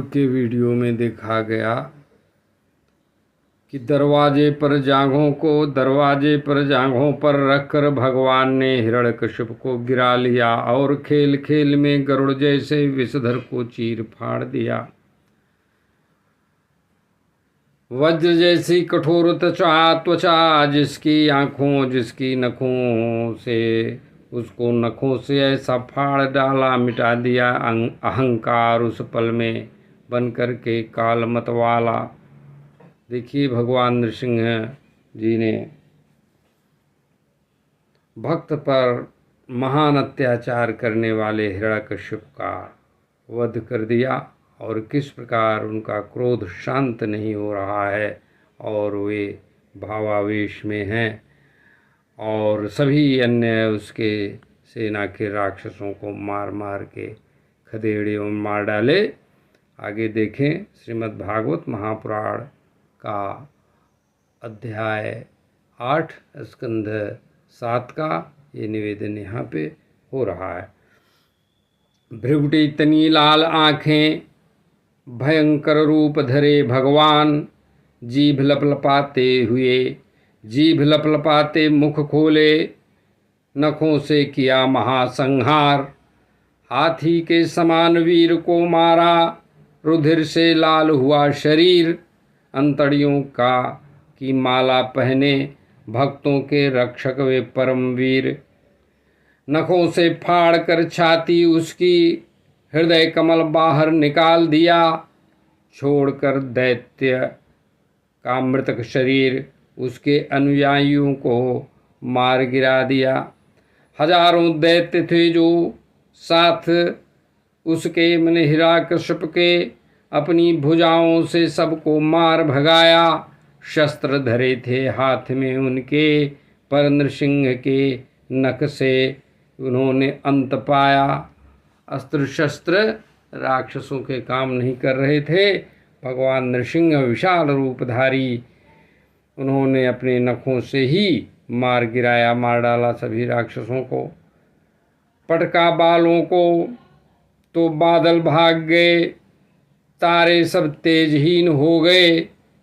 के वीडियो में देखा गया कि दरवाजे पर जांघों पर रखकर भगवान ने हिरण्यकश्यप को गिरा लिया और खेल खेल में गरुड़ जैसे विषधर को चीर फाड़ दिया। वज्र जैसी कठोर त्वचा जिसकी आँखों जिसकी नखों से उसको नखों से ऐसा फाड़ डाला, मिटा दिया अहंकार उस पल में बन कर के काल मतवाला। देखिए भगवान नृसिंह जी ने भक्त पर महान अत्याचार करने वाले हिरण्यकश्यप का वध कर दिया और किस प्रकार उनका क्रोध शांत नहीं हो रहा है और वे भावावेश में हैं और सभी अन्य उसके सेना के राक्षसों को मार मार के खदेड़ियों में मार डाले। आगे देखें श्रीमद् भागवत महापुराण का अध्याय 8 स्कंध 7 का ये निवेदन यहाँ पे हो रहा है। भ्रिकुटी तनी लाल आँखें भयंकर रूप धरे भगवान, जीभ लपलपाते मुख खोले, नखों से किया महासंहार। हाथी के समान वीर को मारा, रुधिर से लाल हुआ शरीर। अंतड़ियों की माला पहने भक्तों के रक्षक वे परमवीर। नखों से फाड़ कर छाती उसकी, हृदय कमल बाहर निकाल दिया। छोड़कर दैत्य का मृतक शरीर उसके अनुयायियों को मार गिरा दिया। हजारों दैत्य थे जो साथ उसके मैंने हिरण्यकश्यप के अपनी भुजाओं से सबको मार भगाया। शस्त्र धरे थे हाथ में उनके, पर नृसिंह के नख से उन्होंने अंत पाया। अस्त्र शस्त्र राक्षसों के काम नहीं कर रहे थे। भगवान नृसिंह विशाल रूपधारी, उन्होंने अपने नखों से ही मार डाला सभी राक्षसों को। पटका बालों को तो बादल भाग गए, तारे सब तेजहीन हो गए।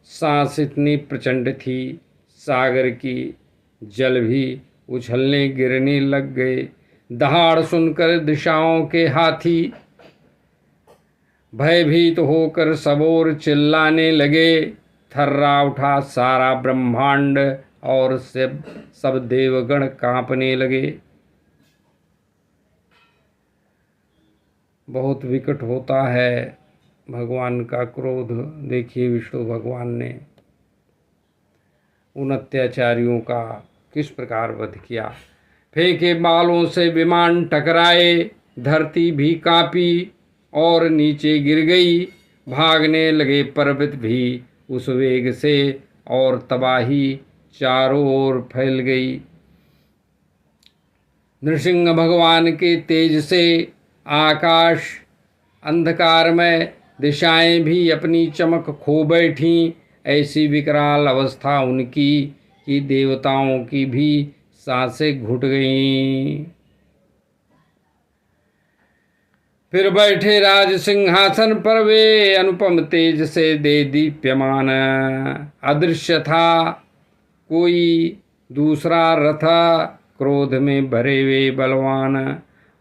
सांस इतनी प्रचंड थी सागर की, जल भी उछलने गिरने लग गए। दहाड़ सुनकर दिशाओं के हाथी भयभीत होकर सब ओर चिल्लाने लगे। थर्रा उठा सारा ब्रह्मांड और सब देवगण कांपने लगे। बहुत विकट होता है भगवान का क्रोध। देखिए विष्णु भगवान ने उन अत्याचारियों का किस प्रकार वध किया। फेंके बालों से विमान टकराए, धरती भी कांपी और नीचे गिर गई। भागने लगे पर्वत भी उस वेग से और तबाही चारों ओर फैल गई। नृसिंह भगवान के तेज से आकाश अंधकार में दिशाएं भी अपनी चमक खो बैठीं। ऐसी विकराल अवस्था उनकी कि देवताओं की भी सांसें घुट गईं। फिर बैठे राज सिंहासन पर वे, अनुपम तेज से दे दीप्यमान। अदृश्य था कोई दूसरा रथ, क्रोध में भरे वे बलवान।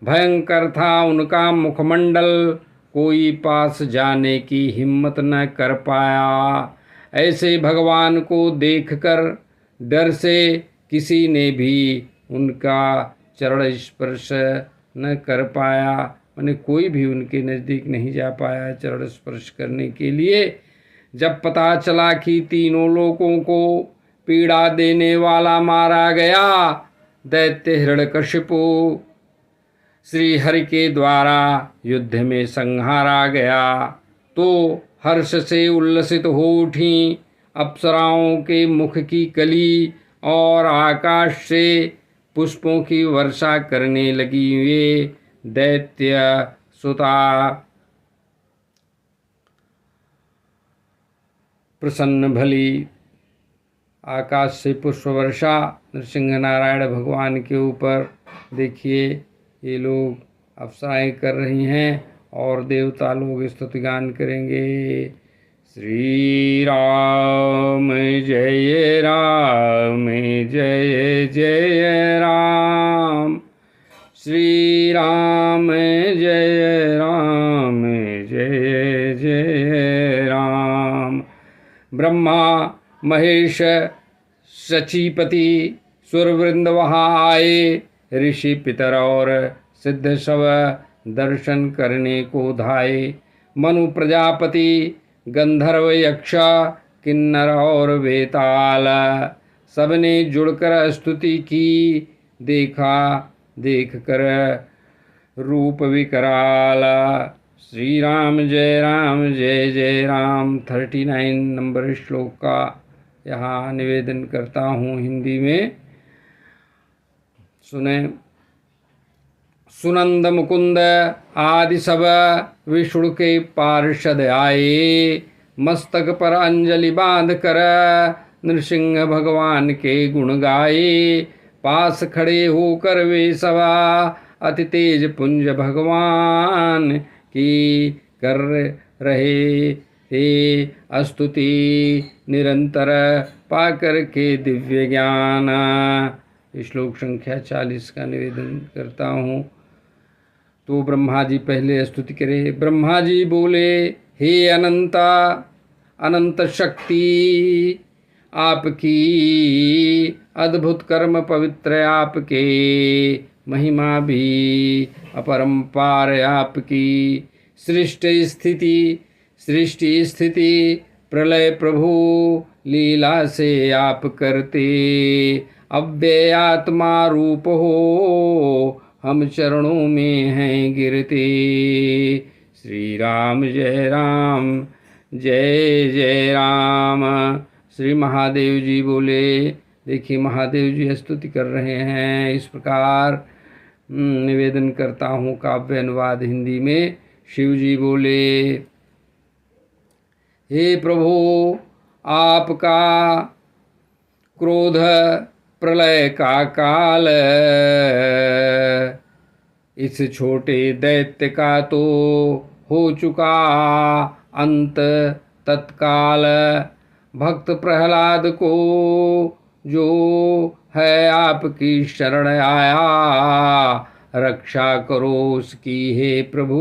भयंकर था उनका मुखमंडल, कोई पास जाने की हिम्मत न कर पाया। ऐसे भगवान को देखकर डर से किसी ने भी उनका चरण स्पर्श न कर पाया। मैंने कोई भी उनके नज़दीक नहीं जा पाया चरण स्पर्श करने के लिए। जब पता चला कि तीनों लोगों को पीड़ा देने वाला मारा गया, दैत्य हिरण्यकशिपु श्री हरि के द्वारा युद्ध में संहारा गया, तो हर्ष से उल्लसित हो उठी अप्सराओं के मुख की कली और आकाश से पुष्पों की वर्षा करने लगी। वे दैत्य सुता प्रसन्न भली। आकाश से पुष्प वर्षा नृसिंह नारायण भगवान के ऊपर देखिए ये लोग अप्सराएं कर रही हैं और देवता लोग स्तुतिगान करेंगे। श्री राम जय राम जय जय राम, श्री राम जय राम जय जय राम। ब्रह्मा महेश शचीपति सुरवृंद वहाँ आए, ऋषि पितर और सिद्ध सब दर्शन करने को धाये। मनु प्रजापति गंधर्व यक्ष किन्नर और वेताल, सबने जुड़कर स्तुति की, देखा देख कर रूप विकराल। श्री राम जय जय राम 39 नंबर श्लोक का यहाँ निवेदन करता हूँ हिंदी में। सुने। सुनंद मुकुंद आदि सब विष्णु के पार्षद आए, मस्तक पर अंजलि बांध कर नृसिंह भगवान के गुण गाए। पास खड़े होकर वे सवा अति तेज पुंज भगवान की कर रहे थे स्तुति निरंतर, पाकर के दिव्य ज्ञान। श्लोक संख्या 40 का निवेदन करता हूँ। तो ब्रह्मा जी पहले स्तुति करे। ब्रह्मा जी बोले, हे अनंता अनंत शक्ति आपकी, अद्भुत कर्म पवित्र आपके, महिमा भी अपरंपार आपकी। सृष्टि स्थिति प्रलय प्रभु लीला से आप करते, अव्यय आत्मा रूप हो हम चरणों में हैं गिरते। श्री राम जय जय राम। श्री महादेव जी बोले, देखिए महादेव जी स्तुति कर रहे हैं। इस प्रकार निवेदन करता हूँ काव्य अनुवाद हिंदी में। शिव जी बोले, हे प्रभु आपका क्रोध प्रलय का काल, इस छोटे दैत्य का तो हो चुका अंत तत्काल। भक्त प्रहलाद को जो है आपकी शरण आया, रक्षा करो उसकी हे प्रभु।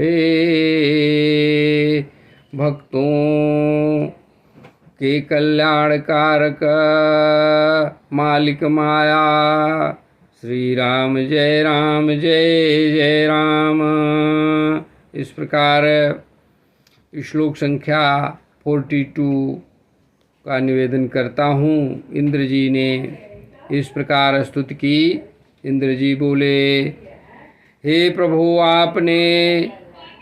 हे भक्तों के कल्याण कारक मालिक माया, श्री राम जय जय राम। इस प्रकार श्लोक संख्या 42 का निवेदन करता हूँ। इंद्र जी ने इस प्रकार स्तुति की। इंद्र जी बोले, हे प्रभु आपने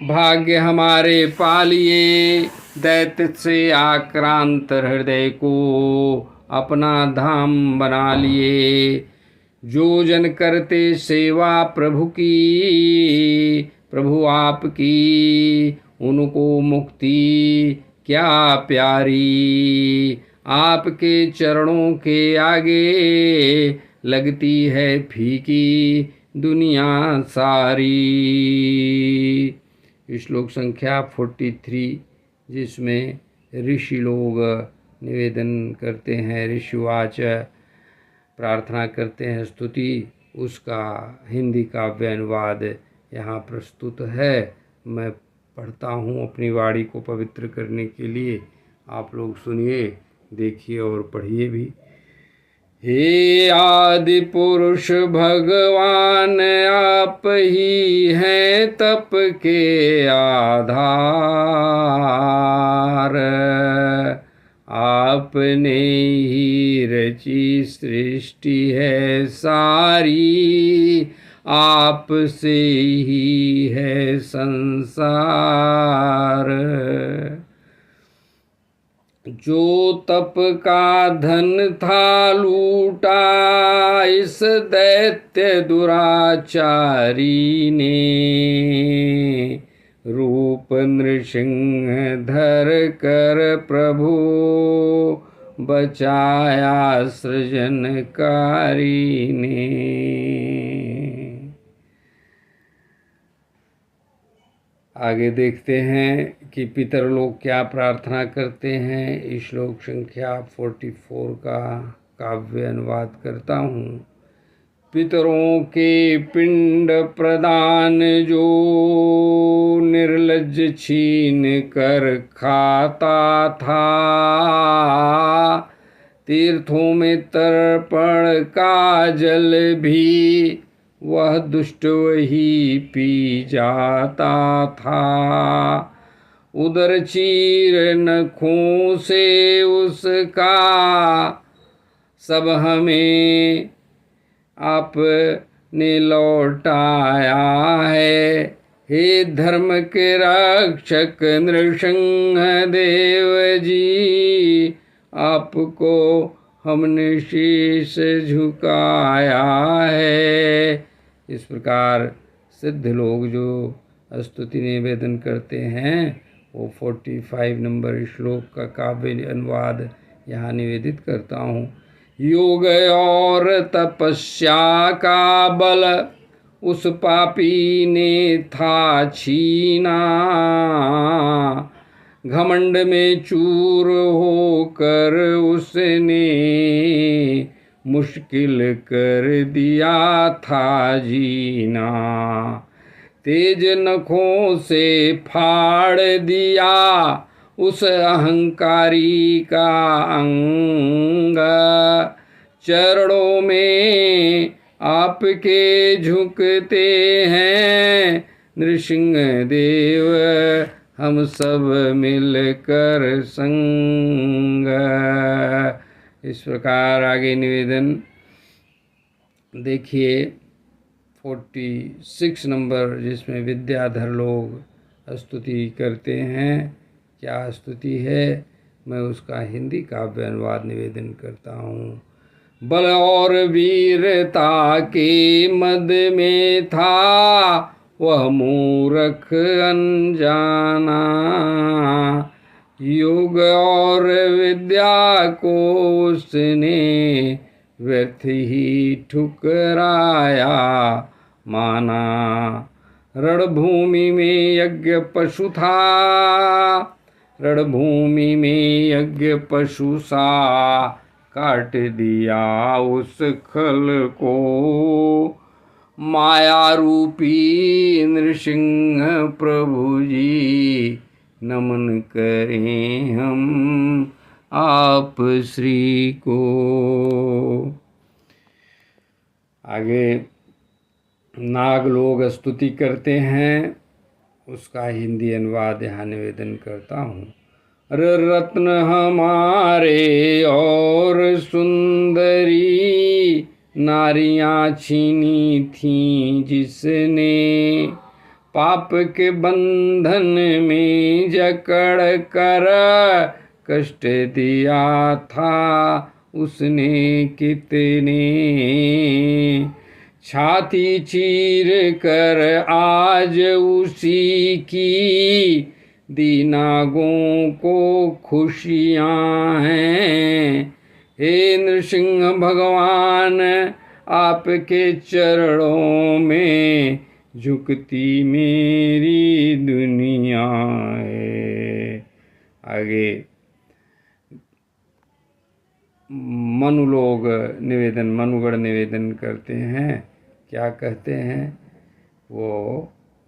भाग्य हमारे पालिए, दैत्य से आक्रांत हृदय को अपना धाम बना लिए। जो जन करते सेवा प्रभु की, प्रभु आपकी उनको मुक्ति क्या प्यारी। आपके चरणों के आगे लगती है फीकी दुनिया सारी। श्लोक संख्या 43, जिसमें ऋषि लोग निवेदन करते हैं, ऋषिवाच प्रार्थना करते हैं, स्तुति, उसका हिंदी काव्य अनुवाद यहाँ प्रस्तुत है। मैं पढ़ता हूँ अपनी वाणी को पवित्र करने के लिए। आप लोग सुनिए, देखिए और पढ़िए भी। हे आदि पुरुष भगवान आप ही हैं तप के आधार, आपने ही रची सृष्टि है सारी, आप से ही है संसार। जो तप का धन था लूटा इस दैत्य दुराचारी ने, रूप नृसिंह धर कर प्रभु बचाया सृजनकारी ने। आगे देखते हैं कि पितर लोग क्या प्रार्थना करते हैं। श्लोक संख्या 44 का काव्य अनुवाद करता हूँ। पितरों के पिंड प्रदान जो निर्लज्ज छीन कर खाता था, तीर्थों में तर्पण का जल भी वह दुष्ट वही पी जाता था। उदर चीर नखों से उसका सब हमें आपने लौटाया है। हे धर्म के रक्षक नृसिंह देव जी, आपको हमने शीश झुकाया है। इस प्रकार सिद्ध लोग जो स्तुति निवेदन करते हैं वो 45 नंबर श्लोक का काव्य अनुवाद यहाँ निवेदित करता हूँ। योग और तपस्या का बल उस पापी ने था छीना, घमंड में चूर होकर उसने मुश्किल कर दिया था जीना। तेज नखों से फाड़ दिया उस अहंकारी का अंग, चरणों में आपके झुकते हैं नृसिंह देव हम सब मिलकर संग। इस प्रकार आगे निवेदन देखिए 46 नंबर, जिसमें विद्याधर लोग स्तुति करते हैं। क्या स्तुति है, मैं उसका हिंदी काव्य अनुवाद निवेदन करता हूँ। बल और वीरता के मद में था वह मूर्ख अनजाना, योग और विद्या को उसने व्यर्थ ही ठुकराया माना। रणभूमि में यज्ञ पशु था, रणभूमि में यज्ञ पशु सा काट दिया उस खल को। माया रूपी नृसिंह प्रभु जी, नमन करें हम आप श्री को। आगे नाग लोग स्तुति करते हैं, उसका हिंदी अनुवाद यहाँ निवेदन करता हूँ। रत्न हमारे और सुंदरी नारियां छीनी थीं जिसने, पाप के बंधन में जकड़ कर कष्ट दिया था उसने कितने। छाती चीर कर आज उसी की दीनागों को खुशियाँ हैं। हे नृसिंह भगवान, आपके चरणों में झुकती मेरी दुनिया है। आगे मनुगण निवेदन करते हैं। क्या कहते हैं वो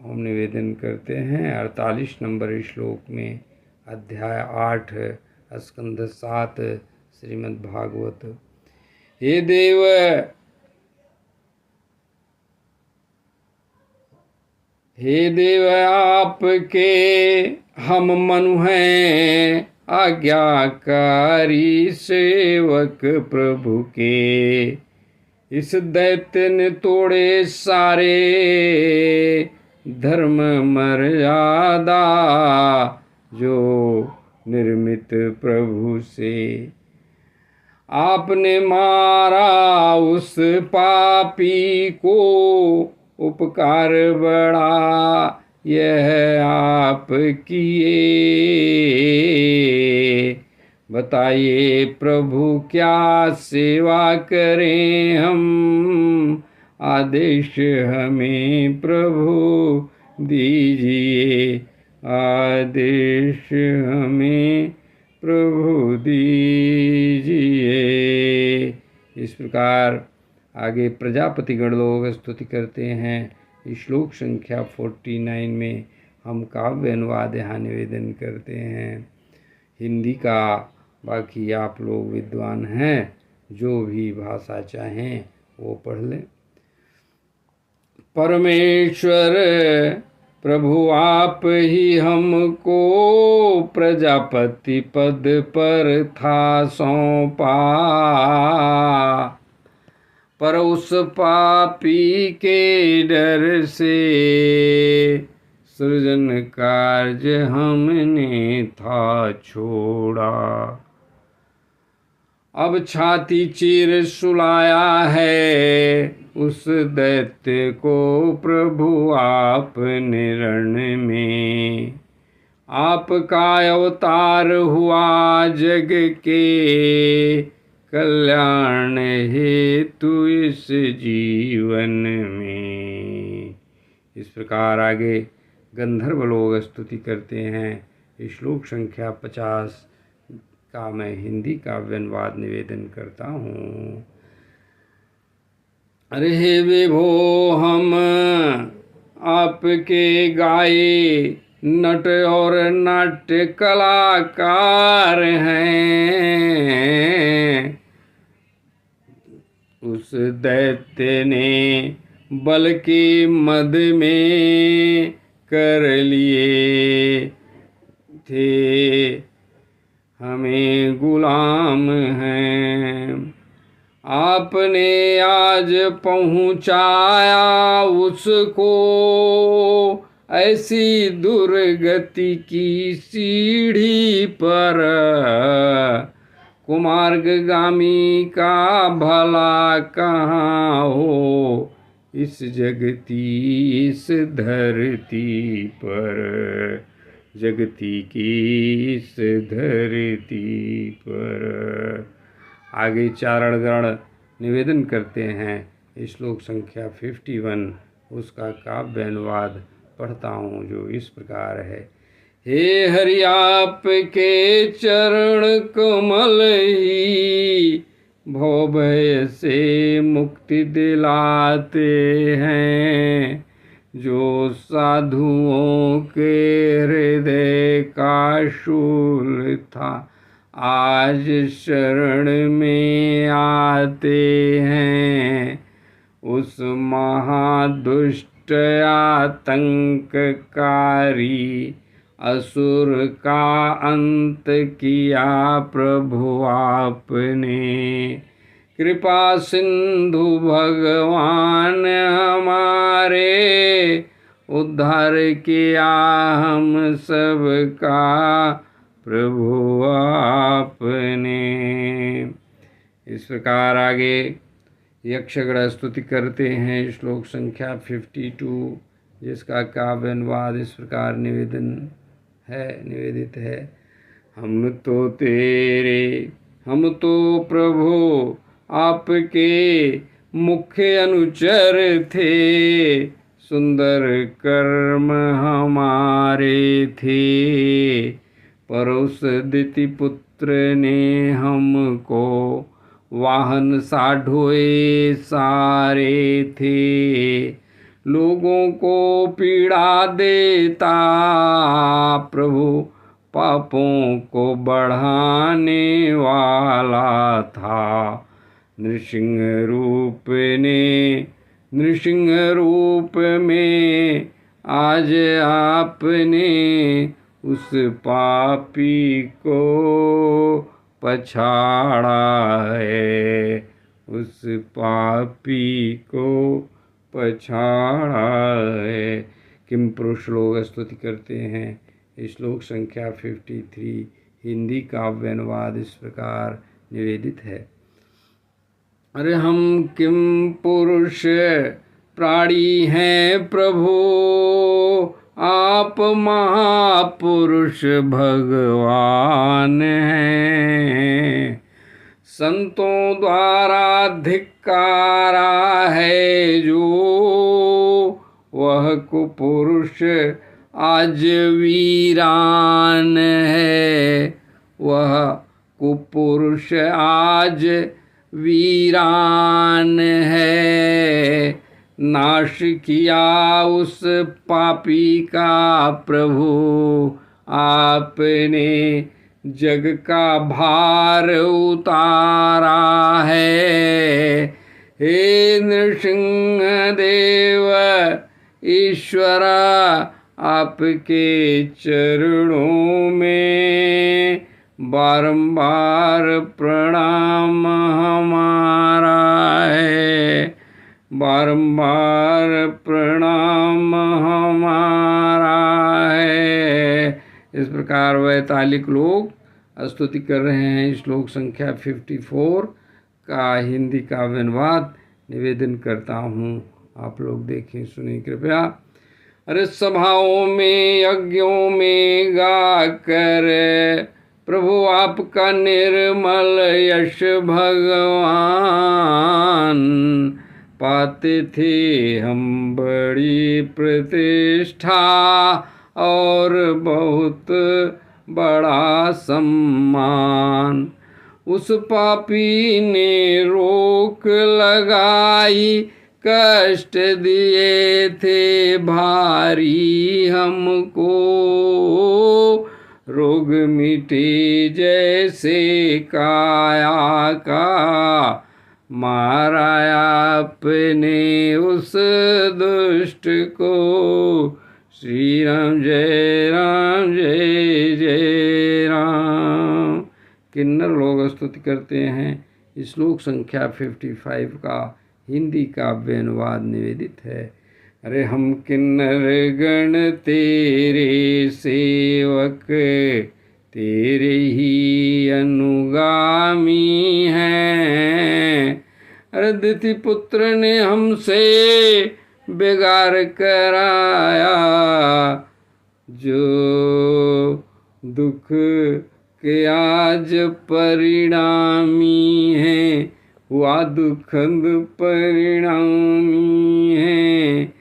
हम निवेदन करते हैं 48 नंबर श्लोक में, अध्याय 8 स्कंध 7 श्रीमद् भागवत। हे देव, हे देव आपके हम मनु हैं, आज्ञाकारी सेवक प्रभु के। इस दैत्य ने तोड़े सारे धर्म मर्यादा जो निर्मित प्रभु से। आपने मारा उस पापी को, उपकार बड़ा यह आप किए। बताइए प्रभु क्या सेवा करें हम, आदेश हमें प्रभु दीजिए, आदेश हमें प्रभु दीजिए। इस प्रकार आगे प्रजापतिगण लोग स्तुति करते हैं। इस श्लोक संख्या 49 में हम काव्य अनुवाद यहाँ निवेदन करते हैं हिंदी का। बाकी आप लोग विद्वान हैं, जो भी भाषा चाहें वो पढ़ लें। परमेश्वर प्रभु आप ही हमको प्रजापति पद पर था सौंपा, पर उस पापी के डर से सृजन कार्य हमने था छोड़ा। अब छाती चीर सुलाया है उस दैत्य को प्रभु आपने रण में, आपका अवतार हुआ जग के कल्याण हेतु इस जीवन में। इस प्रकार आगे गंधर्व लोग स्तुति करते हैं। इस श्लोक संख्या 50 का मैं हिंदी काव्य अनुवाद निवेदन करता हूँ। अरे हे विभो, हम आपके गाए नट और नाट्य कलाकार हैं। उस दैत्य ने बल के मद में कर लिए थे हमें गुलाम हैं। आपने आज पहुँचाया उसको ऐसी दुर्गति की सीढ़ी पर, कुमार्गामी का भला कहाँ हो इस जगती इस धरती पर, जगती की इस धरती पर। आगे चारणगण निवेदन करते हैं। इस श्लोक संख्या 51 उसका काव्य अनुवाद पढ़ता हूँ, जो इस प्रकार है। हे हरि आपके चरण कमल ही भवभय से मुक्ति दिलाते हैं, जो साधुओं के हृदय का शूल था आज शरण में आते हैं। उस महादुष्ट आतंककारी असुर का अंत किया प्रभु आपने, कृपा सिंधु भगवान हमारे उद्धार किया हम सबका प्रभु आपने। इस प्रकार आगे यक्षगण स्तुति करते हैं। श्लोक संख्या 52 जिसका काव्य अनुवाद इस प्रकार निवेदित है। हम तो प्रभु आपके मुख्य अनुचर थे, सुंदर कर्म हमारे थे, पर उस दिति पुत्र ने हमको वाहन सा ढोए सारे थे, लोगों को पीड़ा देता प्रभु पापों को बढ़ाने वाला था। नृसिंह रूप में आज आपने उस पापी को पछाड़ा है, उस पापी को पछाड़ा है। किम पुरुष लोग स्तुति करते हैं। श्लोक संख्या 53 हिंदी काव्य अनुवाद इस प्रकार निवेदित है। अरे हम किम पुरुष प्राणी हैं प्रभु, आप महापुरुष भगवान हैं, संतों द्वारा धिक्कारा है जो वह कुपुरुष आज वीरान है, वह कुपुरुष आज वीरान है। नाश किया उस पापी का प्रभु आपने, जग का भार उतारा है। हे नृसिंह देव ईश्वर, आपके चरणों में बारंबार प्रणाम हमारा है, बारंबार प्रणाम हमारा है। इस प्रकार वैतालिक लोग स्तुति कर रहे हैं। श्लोक संख्या 54 का हिंदी का अनुवाद निवेदन करता हूँ, आप लोग देखें सुनिए कृपया। अरे सभाओं में यज्ञों में गा कर प्रभु आपका निर्मल यश भगवान, पाते थे हम बड़ी प्रतिष्ठा और बहुत बड़ा सम्मान। उस पापी ने रोक लगाई, कष्ट दिए थे भारी हमको, रोग मिटे जैसे काया का, मारा आपने उस दुष्ट को। श्री राम जय राम जय जय राम। किन्नर लोग स्तुति करते हैं। श्लोक संख्या 55 का हिंदी काव्य अनुवाद निवेदित है। अरे हम किन्नर गण तेरे सेवक, तेरे ही अनुगामी हैं। अरे दिति पुत्र ने हमसे बिगाड़ कराया, जो दुख के आज परिणामी हैं, हुआ दुखद परिणामी है।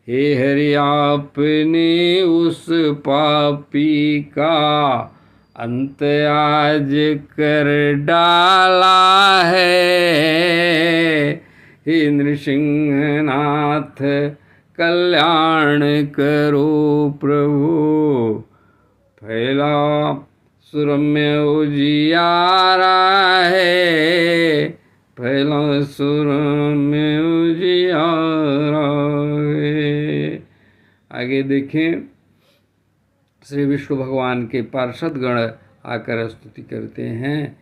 हे हरि आपने उस पापी का अंत आज कर डाला है। हे नृसिंहनाथ कल्याण करो प्रभु, फैला सुरम्य उजियारा है, फैला सुरम्य उजियारा है। आगे देखें, श्री विष्णु भगवान के पार्षद गण आकर स्तुति करते हैं।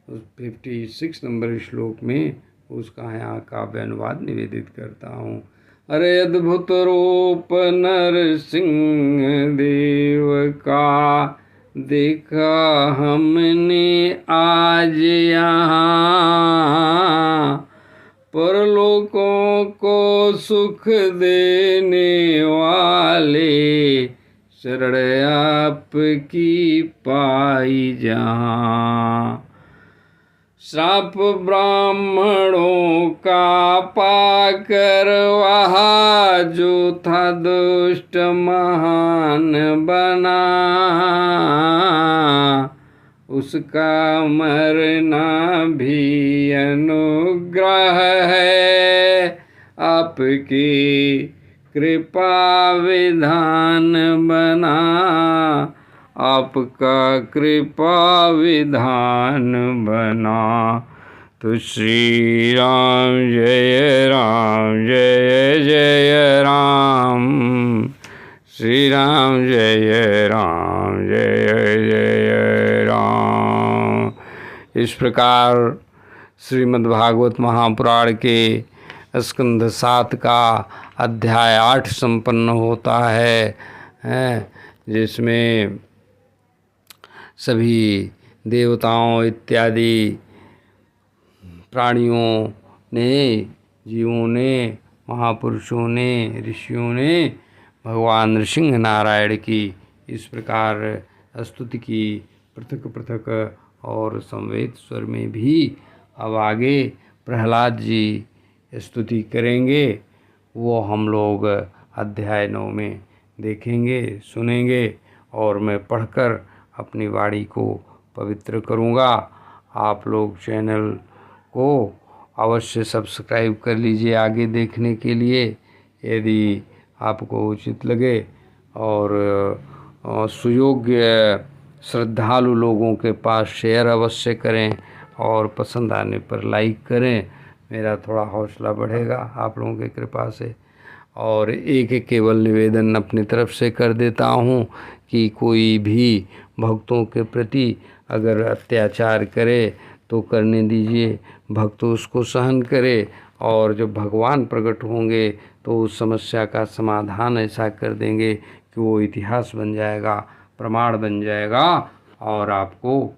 उस 56 नंबर श्लोक में उसका यहाँ काव्य अनुवाद निवेदित करता हूँ। अरे अद्भुत रूप नरसिंह देव का, देखा हमने आज यहाँ, परलोकों को सुख देने वाले, शरण आपकी पाई जहाँ। श्राप ब्राह्मणों का पाकर वहा, जो था दुष्ट महान बना, उसका मरना भी अनुग्रह है, आपकी कृपा विधान बना, आपका कृपा विधान बना। तो श्री राम जय जय राम, श्री राम जय जय राम। इस प्रकार श्रीमद्भागवत महापुराण के स्कंध 7 का अध्याय 8 संपन्न होता है, जिसमें सभी देवताओं इत्यादि प्राणियों ने, जीवों ने, महापुरुषों ने, ऋषियों ने भगवान नृसिंह नारायण की इस प्रकार स्तुति की पृथक पृथक और संवेद स्वर में भी। अब आगे प्रहलाद जी स्तुति करेंगे, वो हम लोग अध्याय 9 में देखेंगे, सुनेंगे और मैं पढ़कर अपनी वाणी को पवित्र करूँगा। आप लोग चैनल को अवश्य सब्सक्राइब कर लीजिए आगे देखने के लिए, यदि आपको उचित लगे, और सुयोग्य श्रद्धालु लोगों के पास शेयर अवश्य करें और पसंद आने पर लाइक करें। मेरा थोड़ा हौसला बढ़ेगा आप लोगों की कृपा से। और एक केवल निवेदन अपनी तरफ से कर देता हूँ कि कोई भी भक्तों के प्रति अगर अत्याचार करे तो करने दीजिए, भक्त उसको सहन करे, और जब भगवान प्रकट होंगे तो उस समस्या का समाधान ऐसा कर देंगे कि वो इतिहास बन जाएगा, प्रमाण बन जाएगा और आपको